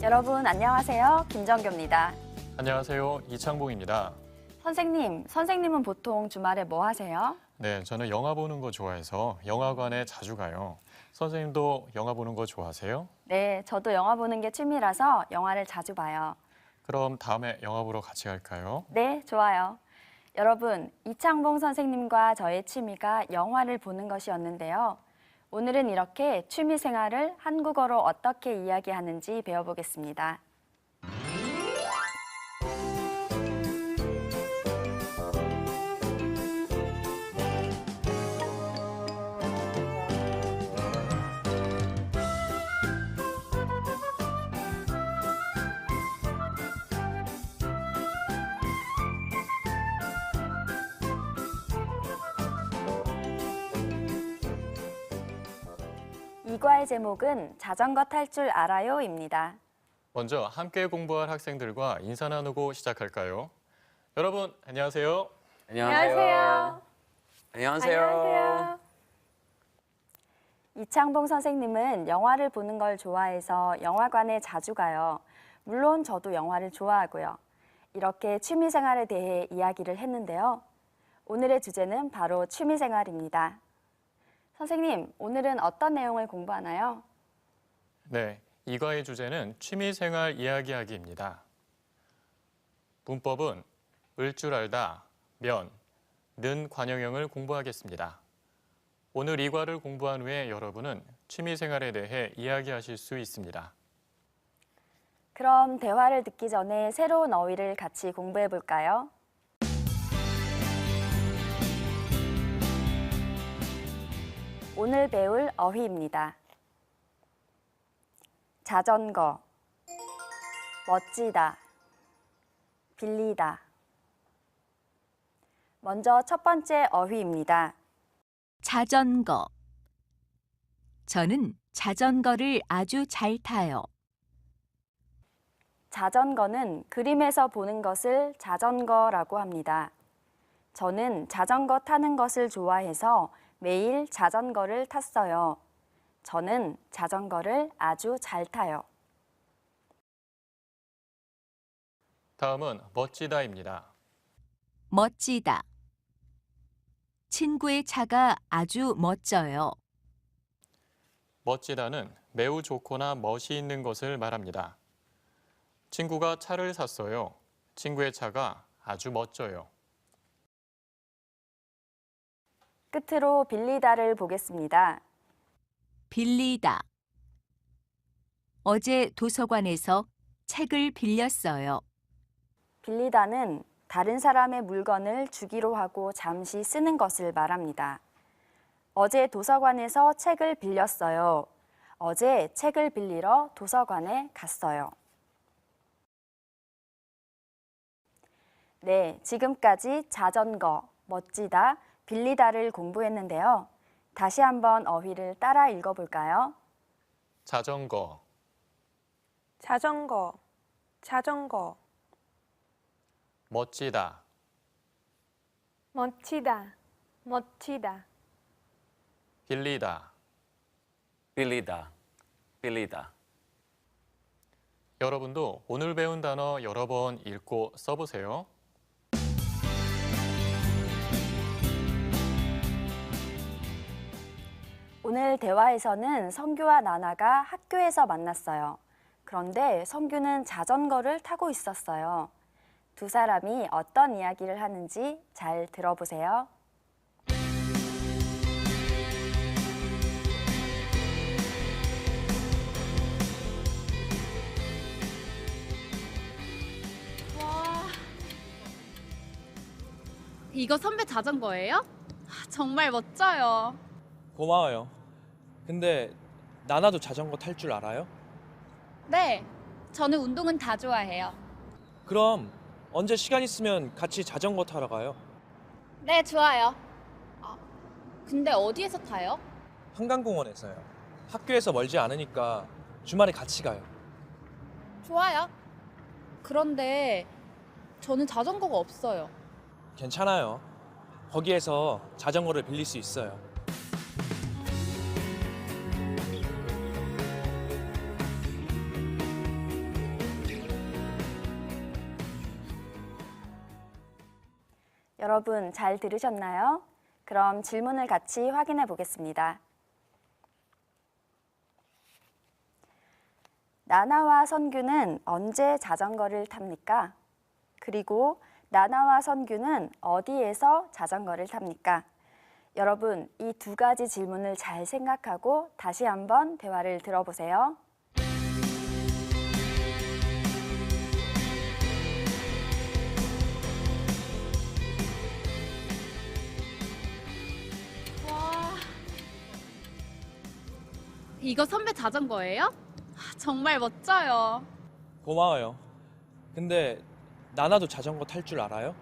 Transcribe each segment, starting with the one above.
여러분 안녕하세요. 김정교입니다. 안녕하세요. 이창봉입니다. 선생님은 보통 주말에 뭐 하세요? 네, 저는 영화 보는 거 좋아해서 영화관에 자주 가요. 선생님도 영화 보는 거 좋아하세요? 네, 저도 영화 보는 게 취미라서 영화를 자주 봐요. 그럼 다음에 영화 보러 같이 갈까요? 네, 좋아요. 여러분, 이창봉 선생님과 저의 취미가 영화를 보는 것이었는데요. 오늘은 이렇게 취미 생활을 한국어로 어떻게 이야기하는지 배워보겠습니다. 이과의 제목은 자전거 탈 줄 알아요입니다. 먼저 함께 공부할 학생들과 인사 나누고 시작할까요? 여러분, 안녕하세요. 안녕하세요. 안녕하세요. 이창봉 선생님은 영화를 보는 걸 좋아해서 영화관에 자주 가요. 물론 저도 영화를 좋아하고요. 이렇게 취미생활에 대해 이야기를 했는데요. 오늘의 주제는 바로 취미생활입니다. 선생님, 오늘은 어떤 내용을 공부하나요? 네, 이과의 주제는 취미생활 이야기하기입니다. 문법은 을 줄 알다, 면, 는 관형형을 공부하겠습니다. 오늘 이과를 공부한 후에 여러분은 취미생활에 대해 이야기하실 수 있습니다. 그럼 대화를 듣기 전에 새로운 어휘를 같이 공부해 볼까요? 오늘 배울 어휘입니다. 자전거, 멋지다, 빌리다. 먼저 첫 번째 어휘입니다. 자전거. 저는 자전거를 아주 잘 타요. 자전거는 그림에서 보는 것을 자전거라고 합니다. 저는 자전거 타는 것을 좋아해서 매일 자전거를 탔어요. 저는 자전거를 아주 잘 타요. 다음은 멋지다입니다. 멋지다. 친구의 차가 아주 멋져요. 멋지다는 매우 좋거나 멋이 있는 것을 말합니다. 친구가 차를 샀어요. 친구의 차가 아주 멋져요. 끝으로 빌리다를 보겠습니다. 빌리다. 어제 도서관에서 책을 빌렸어요. 빌리다는 다른 사람의 물건을 주기로 하고 잠시 쓰는 것을 말합니다. 어제 도서관에서 책을 빌렸어요. 어제 책을 빌리러 도서관에 갔어요. 네, 지금까지 자전거, 멋지다, 빌리다를 공부했는데요. 다시 한번 어휘를 따라 읽어볼까요? 자전거, 자전거, 자전거, 멋지다, 멋지다, 멋지다, 빌리다. 빌리다, 빌리다. 여러분도 오늘 배운 단어 여러 번 읽고 써보세요. 오늘 대화에서는 성규와 나나가 학교에서 만났어요. 그런데 성규는 자전거를 타고 있었어요. 두 사람이 어떤 이야기를 하는지 잘 들어보세요. 이거 선배 자전거예요? 정말 멋져요. 고마워요. 근데 나나도 자전거 탈 줄 알아요? 네, 저는 운동은 다 좋아해요. 그럼 언제 시간 있으면 같이 자전거 타러 가요. 네, 좋아요. 근데 어디에서 타요? 한강공원에서요. 학교에서 멀지 않으니까 주말에 같이 가요. 좋아요. 그런데 저는 자전거가 없어요. 괜찮아요. 거기에서 자전거를 빌릴 수 있어요. 여러분 잘 들으셨나요? 그럼 질문을 같이 확인해 보겠습니다. 나나와 선규는 언제 자전거를 탑니까? 그리고 나나와 선규는 어디에서 자전거를 탑니까? 여러분, 이 두 가지 질문을 잘 생각하고 다시 한번 대화를 들어보세요. 와. 이거 선배 자전거예요? 정말 멋져요. 고마워요. 근데 나나도 자전거 탈 줄 알아요?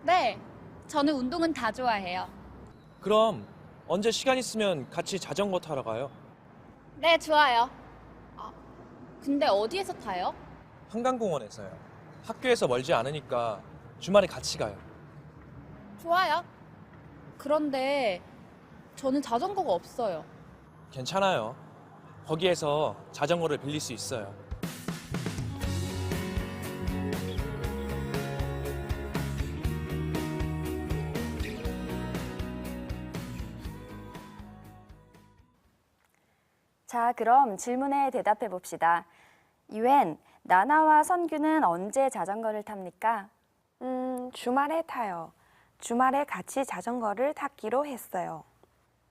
네, 저는 운동은 다 좋아해요. 그럼 언제 시간 있으면 같이 자전거 타러 가요. 네, 좋아요. 아, 근데 어디에서 타요? 한강공원에서요. 학교에서 멀지 않으니까 주말에 같이 가요. 좋아요. 그런데 저는 자전거가 없어요. 괜찮아요. 거기에서 자전거를 빌릴 수 있어요. 자, 그럼 질문에 대답해 봅시다. 유엔, 나나와 선규는 언제 자전거를 탑니까? 주말에 타요. 주말에 같이 자전거를 타기로 했어요.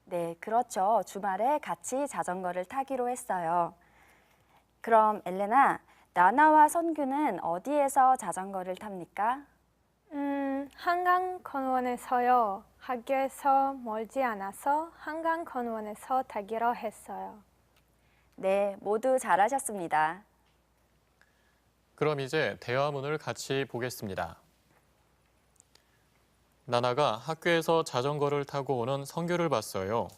네, 그렇죠. 주말에 같이 자전거를 타기로 했어요. 그럼 엘레나, 나나와 선규는 어디에서 자전거를 탑니까? 한강공원에서요. 학교에서 멀지 않아서 한강공원에서 타기로 했어요. 네, 모두 잘하셨습니다. 그럼 이제 대화문을 같이 보겠습니다. 나나가 학교에서 자전거를 타고 오는 선규를 봤어요.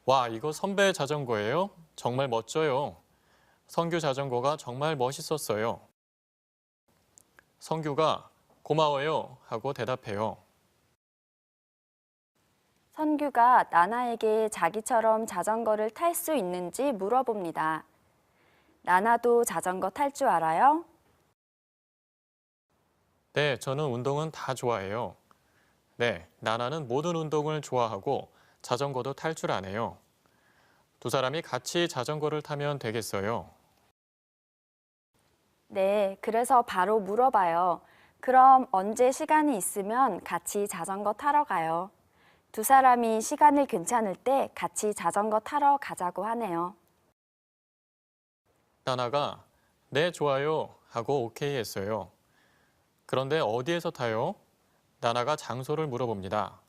와, 이거 선배 자전거예요? 정말 멋져요. 선규 자전거가 정말 멋있었어요. 선규가 고마워요 하고 대답해요. 선규가 나나에게 자기처럼 자전거를 탈 수 있는지 물어봅니다. 나나도 자전거 탈 줄 알아요? 네, 저는 운동은 다 좋아해요. 네, 나나는 모든 운동을 좋아하고 자전거도 탈 줄 아네요. 두 사람이 같이 자전거를 타면 되겠어요. 네, 그래서 바로 물어봐요. 그럼 언제 시간이 있으면 같이 자전거 타러 가요. 두 사람이 시간이 괜찮을 때 같이 자전거 타러 가자고 하네요. 나나가 네, 좋아요 하고 오케이 했어요. 그런데 어디에서 타요? 나나가 장소를 물어봅니다.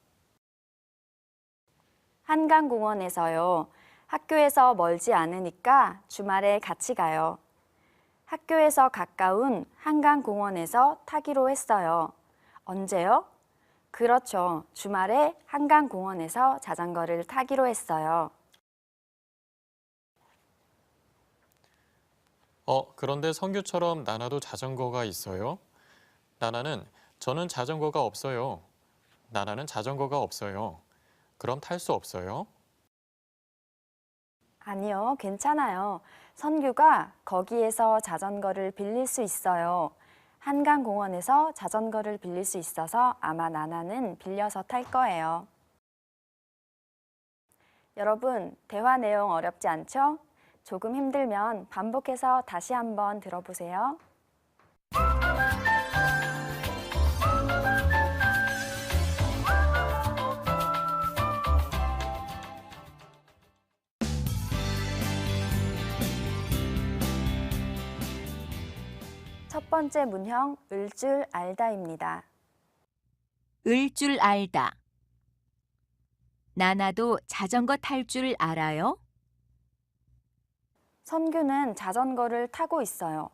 한강공원에서요. 학교에서 멀지 않으니까 주말에 같이 가요. 학교에서 가까운 한강공원에서 타기로 했어요. 언제요? 그렇죠. 주말에 한강공원에서 자전거를 타기로 했어요. 그런데 선규처럼 나나도 자전거가 있어요? 나나는 저는 자전거가 없어요. 나나는 자전거가 없어요. 그럼 탈 수 없어요? 아니요, 괜찮아요. 선규가 거기에서 자전거를 빌릴 수 있어요. 한강공원에서 자전거를 빌릴 수 있어서 아마 나나는 빌려서 탈 거예요. 여러분, 대화 내용 어렵지 않죠? 조금 힘들면 반복해서 다시 한번 들어보세요. 첫 번째 문형, 을 줄 알다입니다. 을 줄 알다. 나나도 자전거 탈 줄 알아요? 선규는 자전거를 타고 있어요.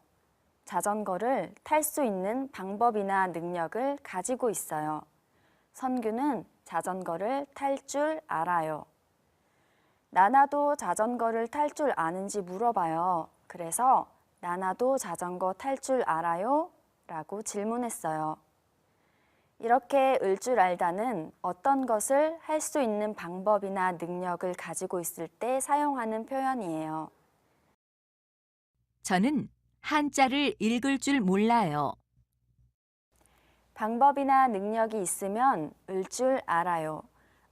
자전거를 탈 수 있는 방법이나 능력을 가지고 있어요. 선규는 자전거를 탈 줄 알아요. 나나도 자전거를 탈 줄 아는지 물어봐요. 그래서 나나도 자전거 탈 줄 알아요? 라고 질문했어요. 이렇게 을 줄 알다는 어떤 것을 할 수 있는 방법이나 능력을 가지고 있을 때 사용하는 표현이에요. 저는 한자를 읽을 줄 몰라요. 방법이나 능력이 있으면 을 줄 알아요.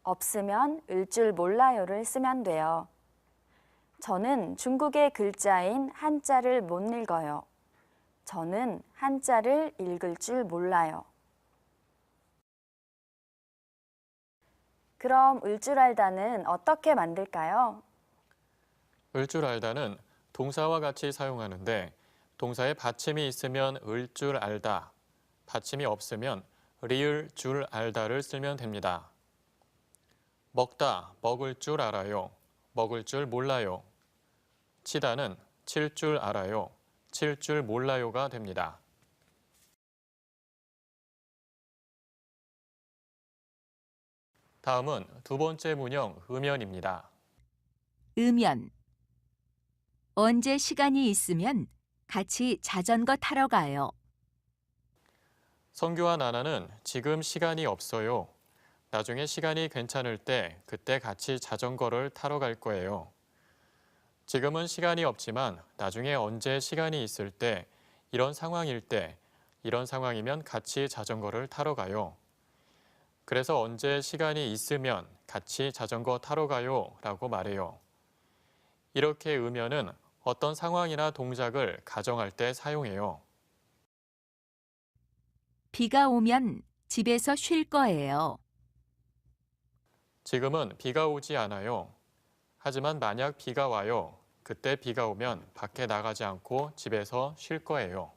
없으면 을 줄 몰라요를 쓰면 돼요. 저는 중국의 글자인 한자를 못 읽어요. 저는 한자를 읽을 줄 몰라요. 그럼 을 줄 알다는 어떻게 만들까요? 을 줄 알다는 동사와 같이 사용하는데 동사에 받침이 있으면 을 줄 알다, 받침이 없으면 리을 줄 알다를 쓰면 됩니다. 먹다, 먹을 줄 알아요. 먹을 줄 몰라요. 치다는 칠 줄 알아요. 칠 줄 몰라요가 됩니다. 다음은 두 번째 문형 음연입니다. 음연. 언제 시간이 있으면 같이 자전거 타러 가요. 성규와 나나는 지금 시간이 없어요. 나중에 시간이 괜찮을 때 그때 같이 자전거를 타러 갈 거예요. 지금은 시간이 없지만 나중에 언제 시간이 있을 때, 이런 상황일 때, 이런 상황이면 같이 자전거를 타러 가요. 그래서 언제 시간이 있으면 같이 자전거 타러 가요 라고 말해요. 이렇게 음연은 어떤 상황이나 동작을 가정할 때 사용해요. 비가 오면 집에서 쉴 거예요. 지금은 비가 오지 않아요. 하지만 만약 비가 와요. 그때 비가 오면 밖에 나가지 않고 집에서 쉴 거예요.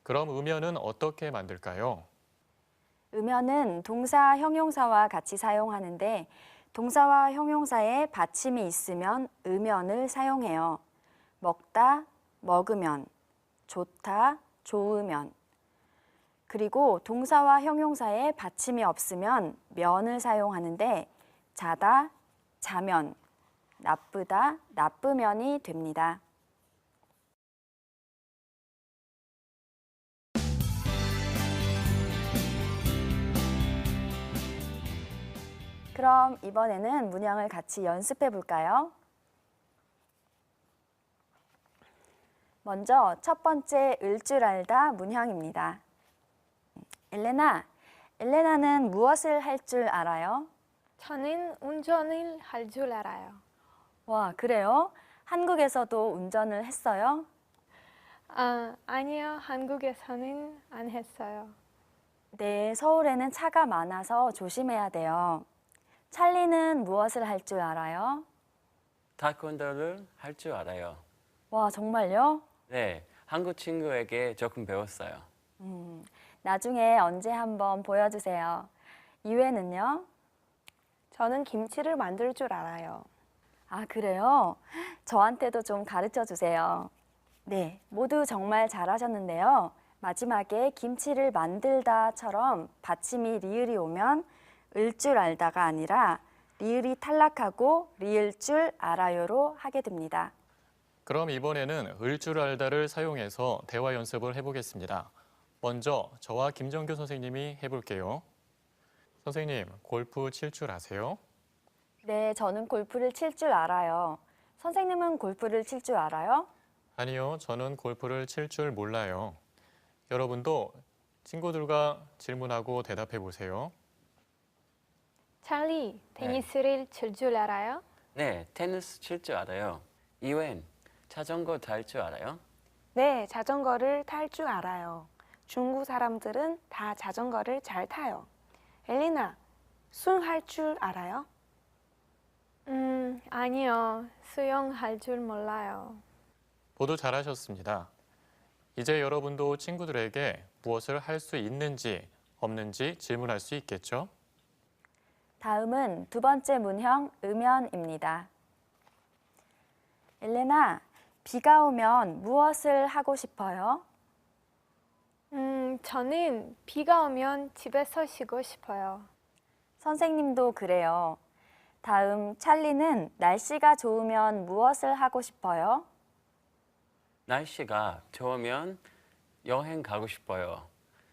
그럼 음연은 어떻게 만들까요? 음연은 동사, 형용사와 같이 사용하는데 동사와 형용사에 받침이 있으면 음연을 사용해요. 먹다, 먹으면, 좋다, 좋으면. 그리고 동사와 형용사에 받침이 없으면 면을 사용하는데 자다, 자면, 나쁘다, 나쁘면이 됩니다. 그럼 이번에는 문형을 같이 연습해 볼까요? 먼저 첫 번째 을 줄 알다 문형입니다. 엘레나는 무엇을 할 줄 알아요? 저는 운전을 할 줄 알아요. 와, 그래요? 한국에서도 운전을 했어요? 아니요. 한국에서는 안 했어요. 네, 서울에는 차가 많아서 조심해야 돼요. 찰리는 무엇을 할 줄 알아요? 타이콘도를 할 줄 알아요. 와, 정말요? 네, 한국 친구에게 조금 배웠어요. 나중에 언제 한번 보여주세요. 이외는요? 저는 김치를 만들 줄 알아요. 아, 그래요? 저한테도 좀 가르쳐 주세요. 네, 모두 정말 잘하셨는데요. 마지막에 김치를 만들다처럼 받침이 리을이 오면 을 줄 알다가 아니라 리을이 탈락하고 리을 줄 알아요로 하게 됩니다. 그럼 이번에는 을 줄 알다를 사용해서 대화 연습을 해보겠습니다. 먼저 저와 김정규 선생님이 해볼게요. 선생님, 골프 칠 줄 아세요? 네, 저는 골프를 칠 줄 알아요. 선생님은 골프를 칠 줄 알아요? 아니요, 저는 골프를 칠 줄 몰라요. 여러분도 친구들과 질문하고 대답해 보세요. 찰리, 테니스를 칠 줄 알아요? 네, 테니스 칠 줄 알아요. 이웬, 자전거 탈 줄 알아요? 네, 자전거를 탈 줄 알아요. 중국 사람들은 다 자전거를 잘 타요. 엘리나, 수영할 줄 알아요? 아니요. 수영할 줄 몰라요. 모두 잘하셨습니다. 이제 여러분도 친구들에게 무엇을 할 수 있는지 없는지 질문할 수 있겠죠? 다음은 두 번째 문형 음연입니다. 엘레나, 비가 오면 무엇을 하고 싶어요? 저는 비가 오면 집에서 쉬고 싶어요. 선생님도 그래요. 다음 찰리는 날씨가 좋으면 무엇을 하고 싶어요? 날씨가 좋으면 여행 가고 싶어요.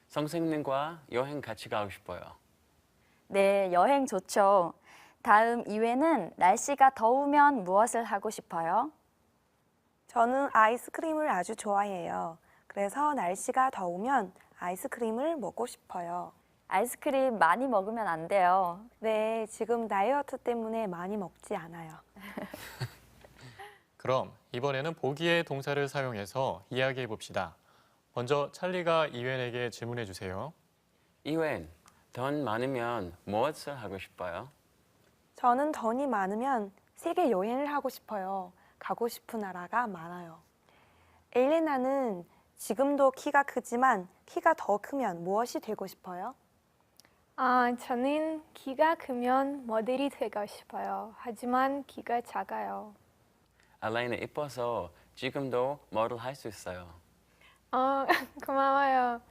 선생님과 여행 같이 가고 싶어요. 네, 여행 좋죠. 다음 이외는 날씨가 더우면 무엇을 하고 싶어요? 저는 아이스크림을 아주 좋아해요. 그래서 날씨가 더우면 아이스크림을 먹고 싶어요. 아이스크림 많이 먹으면 안 돼요. 네, 지금 다이어트 때문에 많이 먹지 않아요. 그럼 이번에는 보기의 동사를 사용해서 이야기해 봅시다. 먼저 찰리가 이웬에게 질문해 주세요. 이웬, 돈 많으면 무엇을 하고 싶어요? 저는 돈이 많으면 세계 여행을 하고 싶어요. 가고 싶은 나라가 많아요. 엘레나는 지금도 키가 크지만 키가 더 크면 무엇이 되고 싶어요? 저는 키가 크면 모델이 되고 싶어요. 하지만 키가 작아요. 알레나 이뻐서 지금도 모델 할 수 있어요. 고마워요.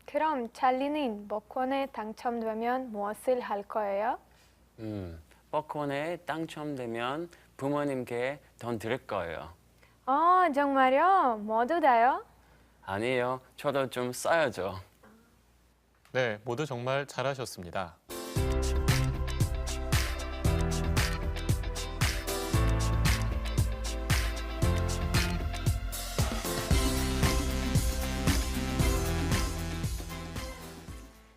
그럼 찰리는 복권에 당첨되면 무엇을 할 거예요? 복권에 당첨되면 부모님께 돈 드릴 거예요. 정말요? 모두 다요? 아니에요. 저도 좀 써야죠. 네, 모두 정말 잘하셨습니다.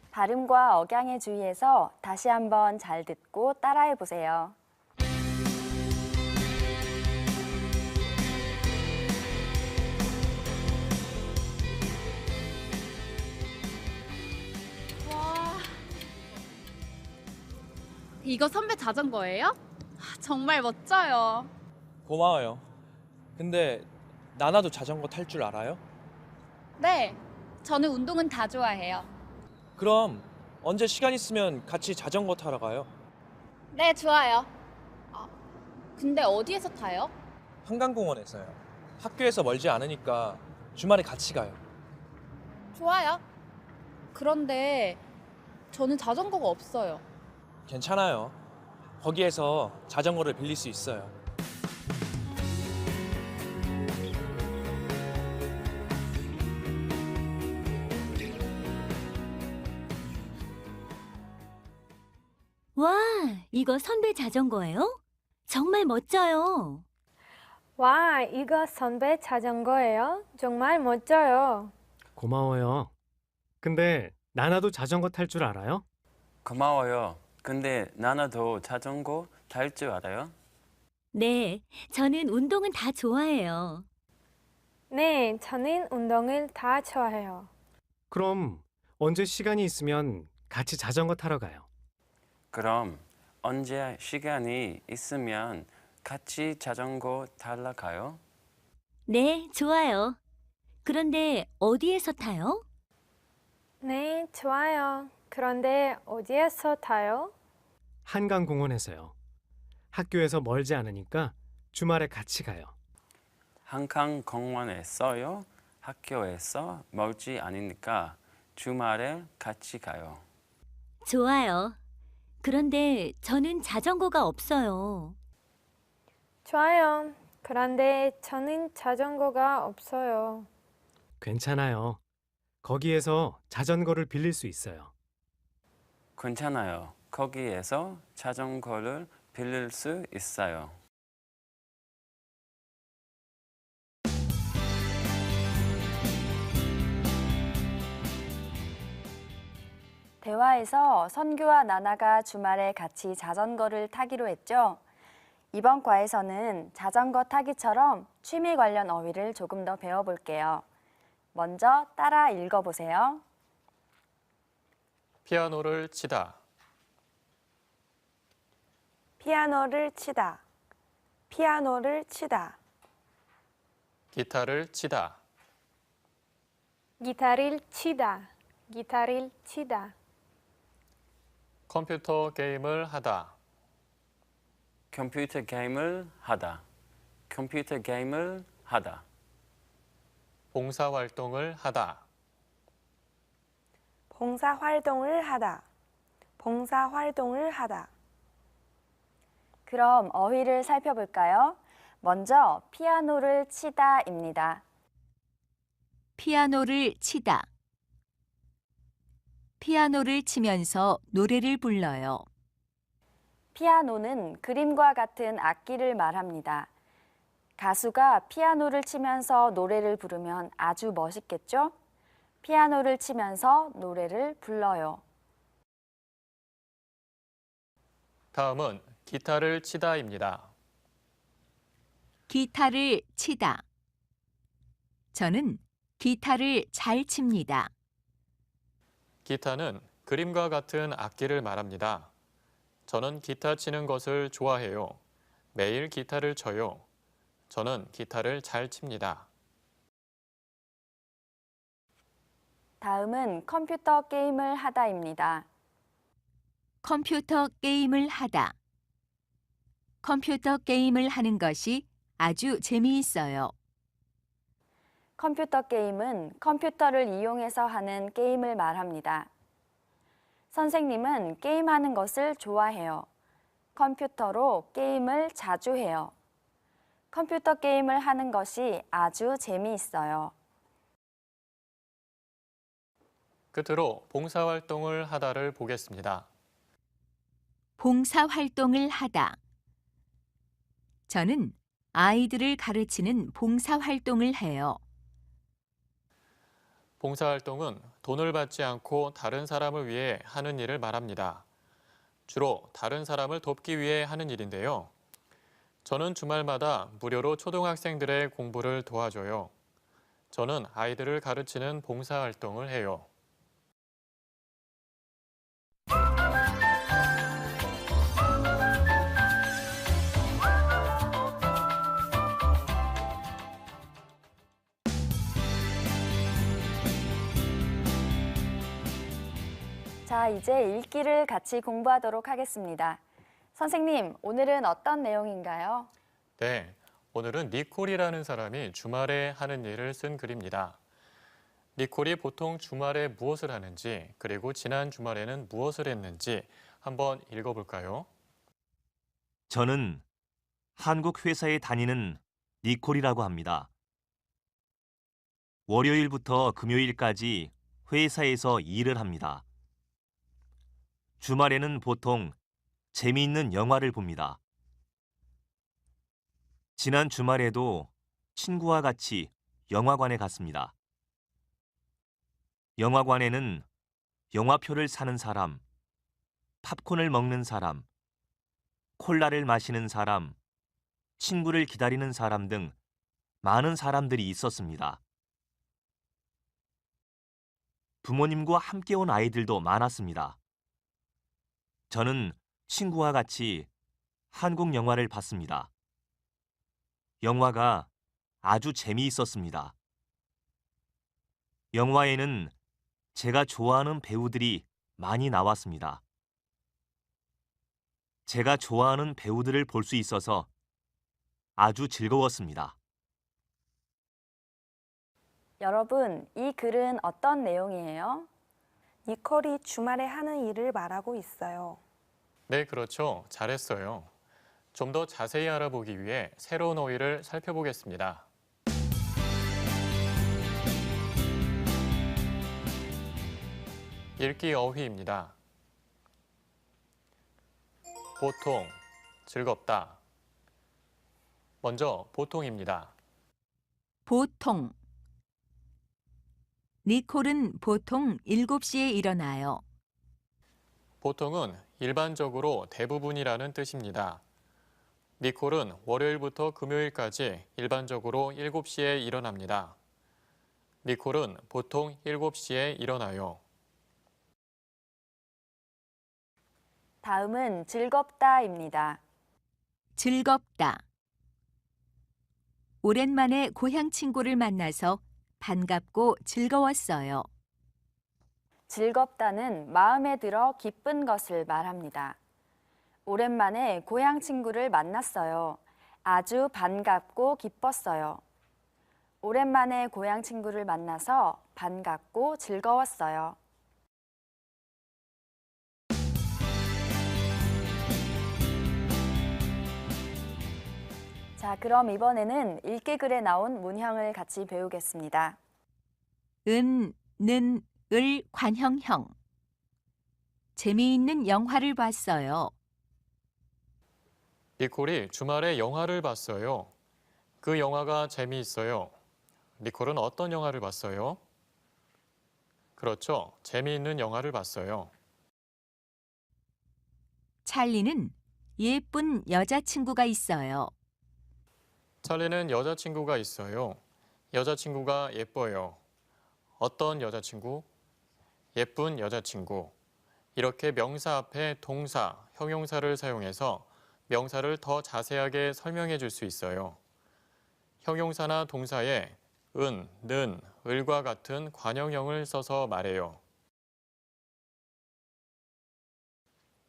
발음과 억양에 주의해서 다시 한번 잘 듣고 따라해 보세요. 이거 선배 자전거예요? 정말 멋져요. 고마워요. 근데 나나도 자전거 탈 줄 알아요? 네, 저는 운동은 다 좋아해요. 그럼 언제 시간 있으면 같이 자전거 타러 가요. 네, 좋아요. 근데 어디에서 타요? 한강공원에서요. 학교에서 멀지 않으니까 주말에 같이 가요. 좋아요. 그런데 저는 자전거가 없어요. 괜찮아요. 거기에서 자전거를 빌릴 수 있어요. 와, 이거 선배 자전거예요? 정말 멋져요. 와, 이거 선배 자전거예요? 정말 멋져요. 고마워요. 근데 나나도 자전거 탈 줄 알아요? 고마워요. 근데 나나도 자전거 탈 줄 알아요? 네, 저는 운동은 다 좋아해요. 네, 저는 운동을 다 좋아해요. 그럼 언제 시간이 있으면 같이 자전거 타러 가요. 그럼 언제 시간이 있으면 같이 자전거 타러 가요? 네, 좋아요. 그런데 어디에서 타요? 네, 좋아요. 그런데 어디에서 타요? 한강공원에서요. 학교에서 멀지 않으니까 주말에 같이 가요. 한강공원에서요. 학교에서 멀지 않으니까 주말에 같이 가요. 좋아요. 그런데 저는 자전거가 없어요. 좋아요. 그런데 저는 자전거가 없어요. 괜찮아요. 거기에서 자전거를 빌릴 수 있어요. 괜찮아요. 거기에서 자전거를 빌릴 수 있어요. 대화에서 선규와 나나가 주말에 같이 자전거를 타기로 했죠. 이번 과에서는 자전거 타기처럼 취미 관련 어휘를 조금 더 배워볼게요. 먼저 따라 읽어보세요. 피아노를 치다, 피아노를 치다. 피아노를 치다. 기타를 치다, 기타를 치다. 기타를 치다. 컴퓨터 게임을 하다, 컴퓨터 게임을 하다. 컴퓨터 게임을 하다. 봉사활동을 하다, 봉사활동을 하다. 봉사활동을 하다. 그럼 어휘를 살펴볼까요? 먼저 피아노를 치다입니다. 피아노를 치다. 피아노를 치면서 노래를 불러요. 피아노는 그림과 같은 악기를 말합니다. 가수가 피아노를 치면서 노래를 부르면 아주 멋있겠죠? 피아노를 치면서 노래를 불러요. 다음은 기타를 치다입니다. 기타를 치다. 저는 기타를 잘 칩니다. 기타는 그림과 같은 악기를 말합니다. 저는 기타 치는 것을 좋아해요. 매일 기타를 쳐요. 저는 기타를 잘 칩니다. 다음은 컴퓨터 게임을 하다입니다. 컴퓨터 게임을 하다. 컴퓨터 게임을 하는 것이 아주 재미있어요. 컴퓨터 게임은 컴퓨터를 이용해서 하는 게임을 말합니다. 선생님은 게임하는 것을 좋아해요. 컴퓨터로 게임을 자주 해요. 컴퓨터 게임을 하는 것이 아주 재미있어요. 끝으로 봉사활동을 하다를 보겠습니다. 봉사활동을 하다. 저는 아이들을 가르치는 봉사활동을 해요. 봉사활동은 돈을 받지 않고 다른 사람을 위해 하는 일을 말합니다. 주로 다른 사람을 돕기 위해 하는 일인데요. 저는 주말마다 무료로 초등학생들의 공부를 도와줘요. 저는 아이들을 가르치는 봉사활동을 해요. 자, 이제 읽기를 같이 공부하도록 하겠습니다. 선생님, 오늘은 어떤 내용인가요? 네, 오늘은 니콜이라는 사람이 주말에 하는 일을 쓴 글입니다. 니콜이 보통 주말에 무엇을 하는지, 그리고 지난 주말에는 무엇을 했는지 한번 읽어볼까요? 저는 한국 회사에 다니는 니콜이라고 합니다. 월요일부터 금요일까지 회사에서 일을 합니다. 주말에는 보통 재미있는 영화를 봅니다. 지난 주말에도 친구와 같이 영화관에 갔습니다. 영화관에는 영화표를 사는 사람, 팝콘을 먹는 사람, 콜라를 마시는 사람, 친구를 기다리는 사람 등 많은 사람들이 있었습니다. 부모님과 함께 온 아이들도 많았습니다. 저는 친구와 같이 한국 영화를 봤습니다. 영화가 아주 재미있었습니다. 영화에는 제가 좋아하는 배우들이 많이 나왔습니다. 제가 좋아하는 배우들을 볼 수 있어서 아주 즐거웠습니다. 여러분, 이 글은 어떤 내용이에요? 니콜이 주말에 하는 일을 말하고 있어요. 네, 그렇죠. 잘했어요. 좀 더 자세히 알아보기 위해 새로운 어휘를 살펴보겠습니다. 읽기 어휘입니다. 보통, 즐겁다. 먼저 보통입니다. 보통. 니콜은 보통 7시에 일어나요. 보통은 일반적으로 대부분이라는 뜻입니다. 니콜은 월요일부터 금요일까지 일반적으로 7시에 일어납니다. 니콜은 보통 7시에 일어나요. 다음은 즐겁다입니다. 즐겁다. 오랜만에 고향 친구를 만나서 반갑고 즐거웠어요. 즐겁다는 마음에 들어 기쁜 것을 말합니다. 오랜만에 고향 친구를 만났어요. 아주 반갑고 기뻤어요. 오랜만에 고향 친구를 만나서 반갑고 즐거웠어요. 자, 그럼 이번에는 읽기 글에 나온 문형을 같이 배우겠습니다. 은, 는, 을 관형형. 재미있는 영화를 봤어요. 니콜이 주말에 영화를 봤어요. 그 영화가 재미있어요. 니콜은 어떤 영화를 봤어요? 그렇죠. 재미있는 영화를 봤어요. 찰리는 예쁜 여자친구가 있어요. 찰리는 여자친구가 있어요. 여자친구가 예뻐요. 어떤 여자친구? 예쁜 여자친구. 이렇게 명사 앞에 동사, 형용사를 사용해서 명사를 더 자세하게 설명해 줄 수 있어요. 형용사나 동사에 은, 는, 을과 같은 관형형을 써서 말해요.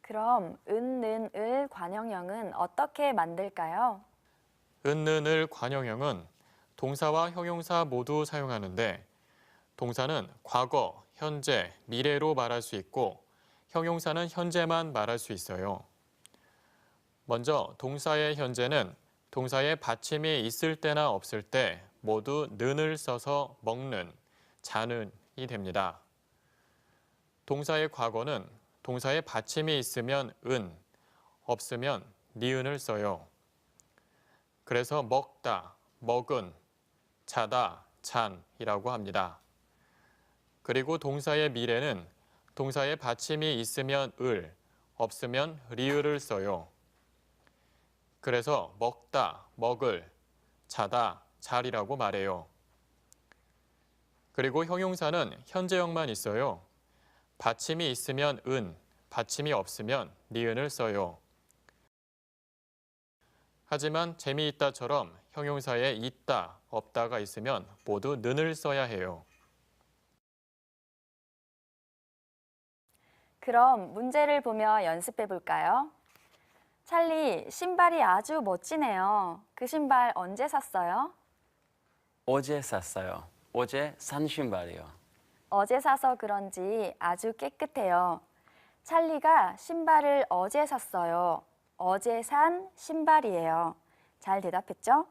그럼 은, 는, 을 관형형은 어떻게 만들까요? 은, 는, 을 관형형은 동사와 형용사 모두 사용하는데 동사는 과거, 현재, 미래로 말할 수 있고 형용사는 현재만 말할 수 있어요. 먼저 동사의 현재는 동사의 받침이 있을 때나 없을 때 모두 는을 써서 먹는, 자는이 됩니다. 동사의 과거는 동사의 받침이 있으면 은, 없으면 니은을 써요. 그래서 먹다, 먹은, 자다, 잔이라고 합니다. 그리고 동사의 미래는 동사의 받침이 있으면 을, 없으면 리을을 써요. 그래서 먹다, 먹을, 자다, 잘이라고 말해요. 그리고 형용사는 현재형만 있어요. 받침이 있으면 은, 받침이 없으면 니은을 써요. 하지만 재미있다처럼 형용사에 있다, 없다가 있으면 모두 는을 써야 해요. 그럼 문제를 보며 연습해 볼까요? 찰리, 신발이 아주 멋지네요. 그 신발 언제 샀어요? 어제 샀어요. 어제 산 신발이요. 어제 사서 그런지 아주 깨끗해요. 찰리가 신발을 어제 샀어요. 어제 산 신발이에요. 잘 대답했죠?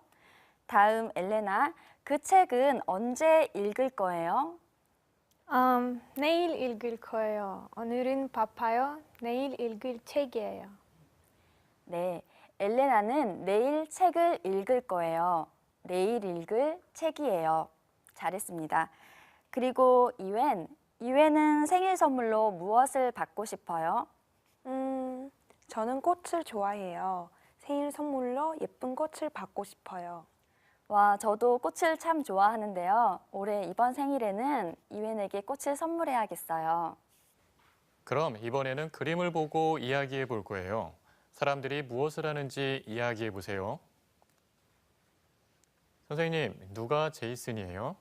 다음 엘레나, 그 책은 언제 읽을 거예요? 내일 읽을 거예요. 오늘은 바빠요. 내일 읽을 책이에요. 네, 엘레나는 내일 책을 읽을 거예요. 내일 읽을 책이에요. 잘했습니다. 그리고 이웬은 생일 선물로 무엇을 받고 싶어요? 저는 꽃을 좋아해요. 생일 선물로 예쁜 꽃을 받고 싶어요. 와, 저도 꽃을 참 좋아하는데요. 올해 이번 생일에는 이웬에게 꽃을 선물해야겠어요. 그럼 이번에는 그림을 보고 이야기해 볼 거예요. 사람들이 무엇을 하는지 이야기해 보세요. 선생님, 누가 제이슨이에요?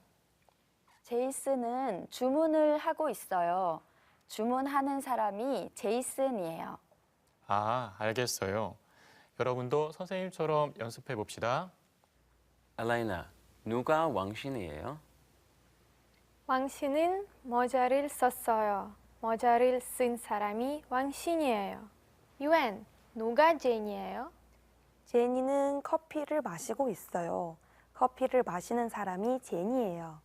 제이슨은 주문을 하고 있어요. 주문하는 사람이 제이슨이에요. 아, 알겠어요. 여러분도 선생님처럼 연습해 봅시다. 엘레나, 누가 왕신이에요? 왕신은 모자를 썼어요. 모자를 쓴 사람이 왕신이에요. 유엔, 누가 제니예요? 제니는 커피를 마시고 있어요. 커피를 마시는 사람이 제니예요.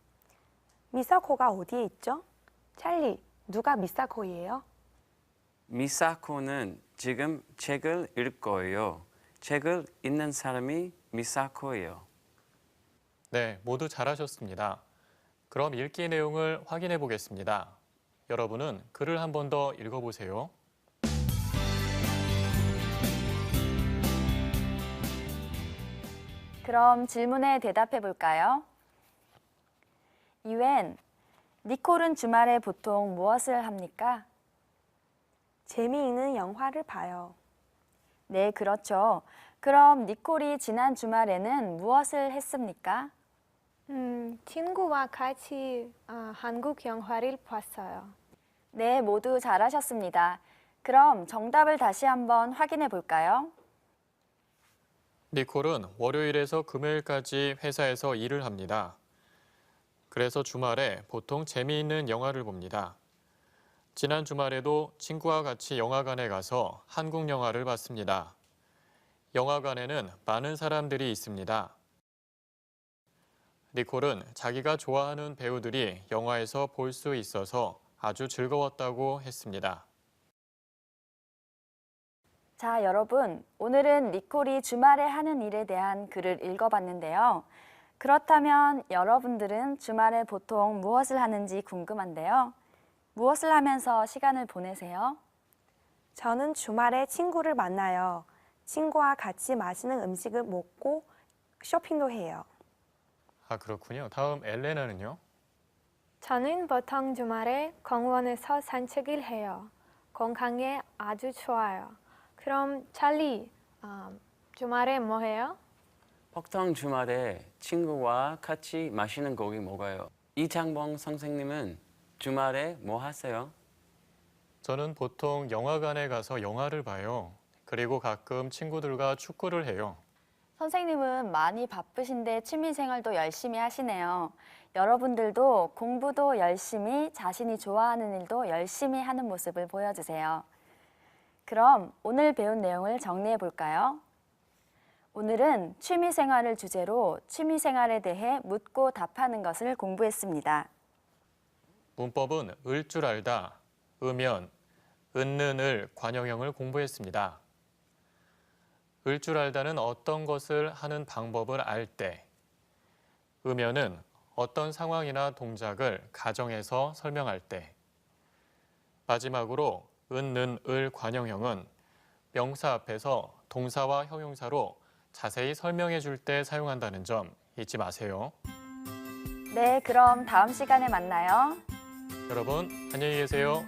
미사코가 어디에 있죠? 찰리, 누가 미사코예요? 미사코는 지금 책을 읽을 거예요. 책을 읽는 사람이 미사코예요. 네, 모두 잘하셨습니다. 그럼 읽기 내용을 확인해 보겠습니다. 여러분은 글을 한 번 더 읽어보세요. 그럼 질문에 대답해 볼까요? 이웬, 니콜은 주말에 보통 무엇을 합니까? 재미있는 영화를 봐요. 네, 그렇죠. 그럼 니콜이 지난 주말에는 무엇을 했습니까? 친구와 같이 한국 영화를 봤어요. 네, 모두 잘하셨습니다. 그럼 정답을 다시 한번 확인해 볼까요? 니콜은 월요일에서 금요일까지 회사에서 일을 합니다. 그래서 주말에 보통 재미있는 영화를 봅니다. 지난 주말에도 친구와 같이 영화관에 가서 한국 영화를 봤습니다. 영화관에는 많은 사람들이 있습니다. 니콜은 자기가 좋아하는 배우들이 영화에서 볼 수 있어서 아주 즐거웠다고 했습니다. 자, 여러분, 오늘은 니콜이 주말에 하는 일에 대한 글을 읽어봤는데요. 그렇다면 여러분들은 주말에 보통 무엇을 하는지 궁금한데요. 무엇을 하면서 시간을 보내세요? 저는 주말에 친구를 만나요. 친구와 같이 맛있는 음식을 먹고 쇼핑도 해요. 아, 그렇군요. 다음 엘레나는요? 저는 보통 주말에 공원에서 산책을 해요. 건강에 아주 좋아요. 그럼 찰리, 주말에 뭐 해요? 보통 주말에 친구와 같이 맛있는 고기 먹어요. 이창봉 선생님은 주말에 뭐 하세요? 저는 보통 영화관에 가서 영화를 봐요. 그리고 가끔 친구들과 축구를 해요. 선생님은 많이 바쁘신데 취미생활도 열심히 하시네요. 여러분들도 공부도 열심히, 자신이 좋아하는 일도 열심히 하는 모습을 보여주세요. 그럼 오늘 배운 내용을 정리해 볼까요? 오늘은 취미생활을 주제로 취미생활에 대해 묻고 답하는 것을 공부했습니다. 문법은 을 줄 알다, 으면, 은는 을 관형형을 공부했습니다. 을 줄 알다는 어떤 것을 하는 방법을 알 때, 으면은 어떤 상황이나 동작을 가정해서 설명할 때, 마지막으로 은는 을 관형형은 명사 앞에서 동사와 형용사로 자세히 설명해 줄 때 사용한다는 점 잊지 마세요. 네, 그럼 다음 시간에 만나요. 여러분, 안녕히 계세요.